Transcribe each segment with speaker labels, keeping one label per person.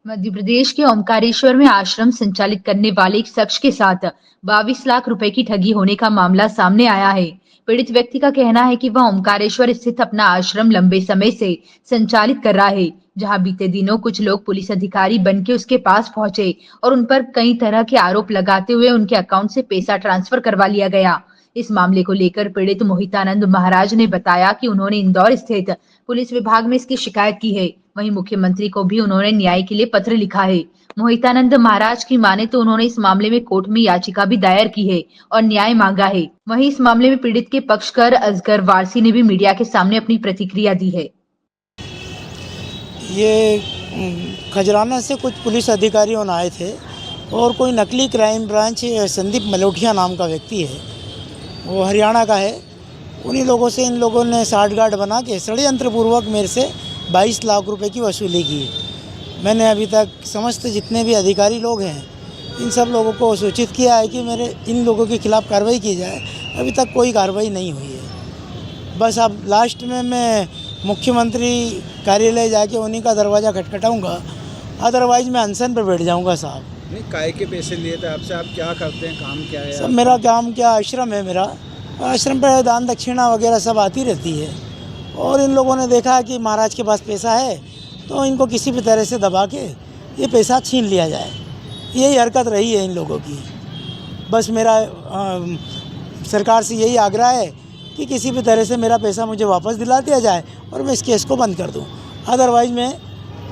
Speaker 1: मध्य प्रदेश के ओमकारेश्वर में आश्रम संचालित करने वाले एक शख्स के साथ 22 लाख रुपए की ठगी होने का मामला सामने आया है। पीड़ित व्यक्ति का कहना है कि वह ओमकारेश्वर स्थित अपना आश्रम लंबे समय से संचालित कर रहा है, जहां बीते दिनों कुछ लोग पुलिस अधिकारी बन के उसके पास पहुंचे और उन पर कई तरह के आरोप लगाते हुए उनके अकाउंट से पैसा ट्रांसफर करवा लिया गया। इस मामले को लेकर पीड़ित मोहितानंद महाराज ने बताया कि उन्होंने इंदौर स्थित पुलिस विभाग में इसकी शिकायत की है। वहीं मुख्यमंत्री को भी उन्होंने न्याय के लिए पत्र लिखा है। मोहितानंद महाराज की माने तो उन्होंने इस मामले में कोर्ट में याचिका भी दायर की है और न्याय मांगा है। वहीं इस मामले में पीड़ित के पक्षकार असगर वारसी ने भी मीडिया के सामने अपनी प्रतिक्रिया दी है।
Speaker 2: ये खजराना से कुछ पुलिस अधिकारियों आए थे और कोई नकली क्राइम ब्रांच संदीप मलोठिया नाम का व्यक्ति है, वो हरियाणा का है। उन्हीं लोगों से इन लोगों ने साठगांठ बना के षड्यंत्र पूर्वक मेरे से 22 लाख रुपए की वसूली की है। मैंने अभी तक समस्त जितने भी अधिकारी लोग हैं इन सब लोगों को सूचित किया है कि मेरे इन लोगों के खिलाफ़ कार्रवाई की जाए। अभी तक कोई कार्रवाई नहीं हुई है। बस अब लास्ट में मैं मुख्यमंत्री कार्यालय जाके उन्हीं का दरवाज़ा खटखटाऊँगा, अदरवाइज़ मैं अनशन पर बैठ जाऊँगा साहब।
Speaker 3: नहीं, काय के पैसे लिए थे आपसे? आप क्या करते हैं, काम क्या है?
Speaker 2: सब मेरा काम क्या, आश्रम है मेरा। आश्रम पर दान दक्षिणा वगैरह सब आती रहती है और इन लोगों ने देखा कि महाराज के पास पैसा है तो इनको किसी भी तरह से दबा के ये पैसा छीन लिया जाए। यही हरकत रही है इन लोगों की। बस मेरा सरकार से यही आग्रह है कि किसी भी तरह से मेरा पैसा मुझे वापस दिला दिया जाए और मैं इस केस को बंद कर दूं। अदरवाइज़ मैं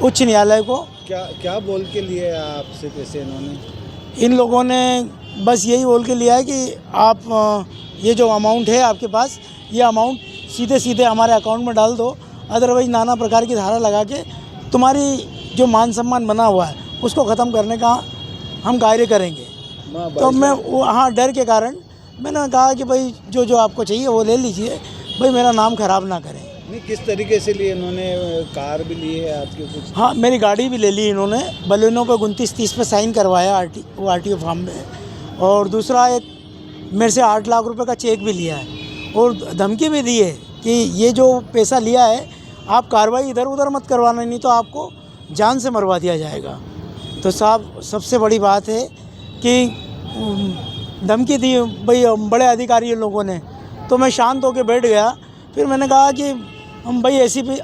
Speaker 2: उच्च न्यायालय को
Speaker 3: क्या बोल के लिए आपसे पैसे इन्होंने?
Speaker 2: इन लोगों ने बस यही बोल के लिया है कि आप ये जो अमाउंट है आपके पास, ये अमाउंट सीधे सीधे हमारे अकाउंट में डाल दो, अदरवाइज़ नाना प्रकार की धारा लगा के तुम्हारी जो मान सम्मान बना हुआ है उसको ख़त्म करने का हम कार्य करेंगे। तो मैं हाँ, डर के कारण मैंने कहा कि भाई जो आपको चाहिए वो ले लीजिए, भाई मेरा नाम ख़राब ना करें।
Speaker 3: नहीं, किस तरीके से लिए इन्होंने? कार भी ली है आपके कुछ?
Speaker 2: हाँ, मेरी गाड़ी भी ले ली इन्होंने। बलेनो पे 29-30 पे साइन करवाया आरटीओ फॉर्म में, और दूसरा एक मेरे से 8 लाख रुपए का चेक भी लिया है और धमकी भी दी है कि ये जो पैसा लिया है आप कार्रवाई इधर उधर मत करवाना, नहीं तो आपको जान से मरवा दिया जाएगा। तो साहब, सबसे बड़ी बात है कि धमकी दी भाई बड़े अधिकारी लोगों ने, तो मैं शांत होकर बैठ गया। फिर मैंने कहा कि हम भाई एसीपी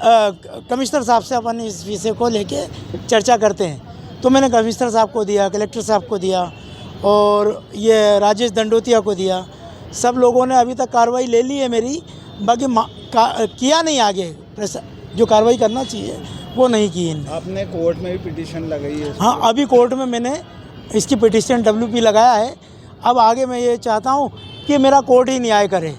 Speaker 2: कमिश्नर साहब से अपन इस विषय को लेके चर्चा करते हैं। तो मैंने कमिश्नर साहब को दिया, कलेक्टर साहब को दिया और ये राजेश दंडोतिया को दिया। सब लोगों ने अभी तक कार्रवाई ले ली है मेरी, बाकी किया नहीं आगे जो कार्रवाई करना चाहिए वो नहीं की इन्होंने।
Speaker 3: आपने कोर्ट में भी पिटीशन लगाई है?
Speaker 2: हाँ, अभी कोर्ट में मैंने इसकी पिटीशन WP लगाया है। अब आगे मैं ये चाहता हूँ कि मेरा कोर्ट ही न्याय करे,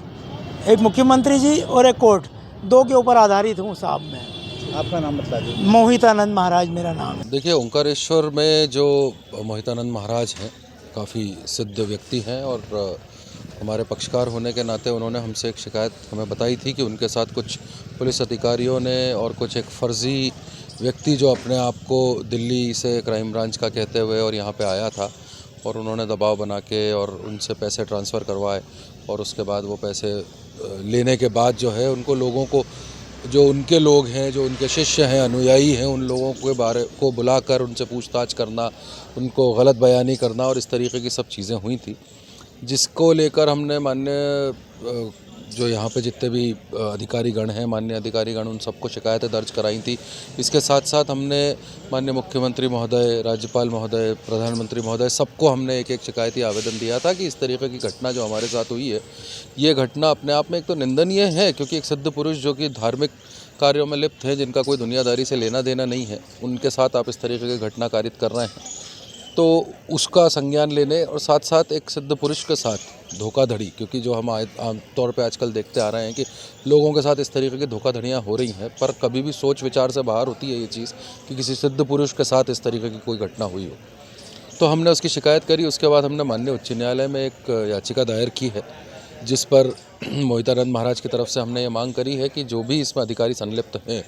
Speaker 2: एक मुख्यमंत्री जी और एक कोर्ट, दो के ऊपर आधारित हूँ साहब मैं।
Speaker 3: आपका नाम बता दीजिए।
Speaker 2: मोहितानंद महाराज मेरा नाम है।
Speaker 4: देखिए, ओंकारेश्वर में जो मोहितानंद महाराज हैं काफ़ी सिद्ध व्यक्ति हैं और हमारे पक्षकार होने के नाते उन्होंने हमसे एक शिकायत हमें बताई थी कि उनके साथ कुछ पुलिस अधिकारियों ने और कुछ एक फ़र्ज़ी व्यक्ति जो अपने आप को दिल्ली से क्राइम ब्रांच का कहते हुए और यहाँ पे आया था और उन्होंने दबाव बना के और उनसे पैसे ट्रांसफ़र करवाए और उसके बाद वो पैसे लेने के बाद जो है उनको लोगों को, जो उनके लोग हैं, जो उनके शिष्य हैं, अनुयायी हैं, उन लोगों के बारे को बुलाकर उनसे पूछताछ करना, उनको गलत बयानी करना और इस तरीके की सब चीज़ें हुई थी, जिसको लेकर हमने माननीय जो यहाँ पे जितने भी अधिकारीगण हैं, माननीय अधिकारीगण, उन सबको शिकायतें दर्ज कराई थी। इसके साथ साथ हमने माननीय मुख्यमंत्री महोदय, राज्यपाल महोदय, प्रधानमंत्री महोदय, सबको हमने एक एक शिकायती आवेदन दिया था कि इस तरीके की घटना जो हमारे साथ हुई है, ये घटना अपने आप में एक तो निंदनीय है, क्योंकि एक सिद्ध पुरुष जो कि धार्मिक कार्यों में लिप्त हैं, जिनका कोई दुनियादारी से लेना देना नहीं है, उनके साथ आप इस तरीके की घटना कारित कर रहे हैं, तो उसका संज्ञान लेने और साथ साथ एक सिद्ध पुरुष के साथ धोखाधड़ी, क्योंकि जो हम आम तौर पे आजकल देखते आ रहे हैं कि लोगों के साथ इस तरीके की धोखाधड़ियाँ हो रही हैं, पर कभी भी सोच विचार से बाहर होती है ये चीज़ कि किसी सिद्ध पुरुष के साथ इस तरीके की कोई घटना हुई हो। तो हमने उसकी शिकायत करी। उसके बाद हमने माननीय उच्च न्यायालय में एक याचिका दायर की है, जिस पर मोहितानंद महाराज की तरफ से हमने ये मांग करी है कि जो भी इसमें अधिकारी संलिप्त हैं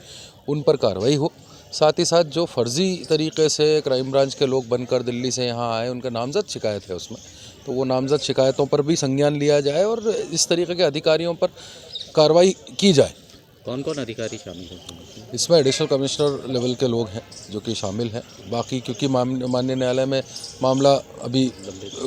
Speaker 4: उन पर कार्रवाई हो। साथ ही साथ जो फर्जी तरीके से क्राइम ब्रांच के लोग बनकर दिल्ली से यहाँ आए, उनका नामजद शिकायत है उसमें, तो वो नामजद शिकायतों पर भी संज्ञान लिया जाए और इस तरीके के अधिकारियों पर कार्रवाई की जाए।
Speaker 5: कौन कौन अधिकारी शामिल हैं?
Speaker 4: इसमें एडिशनल कमिश्नर लेवल के लोग हैं जो कि शामिल हैं। बाकी क्योंकि माननीय न्यायालय में मामला अभी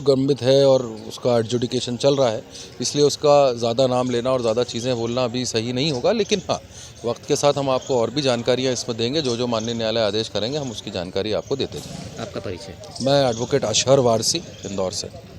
Speaker 4: गंभीर है और उसका एडजुडिकेशन चल रहा है, इसलिए उसका ज़्यादा नाम लेना और ज़्यादा चीज़ें बोलना अभी सही नहीं होगा। लेकिन हाँ, वक्त के साथ हम आपको और भी जानकारियाँ इसमें देंगे। जो माननीय न्यायालय आदेश करेंगे हम उसकी जानकारी आपको देते जाएंगे।
Speaker 5: आपका परिचय?
Speaker 4: मैं एडवोकेट अशहर वारसी, इंदौर से।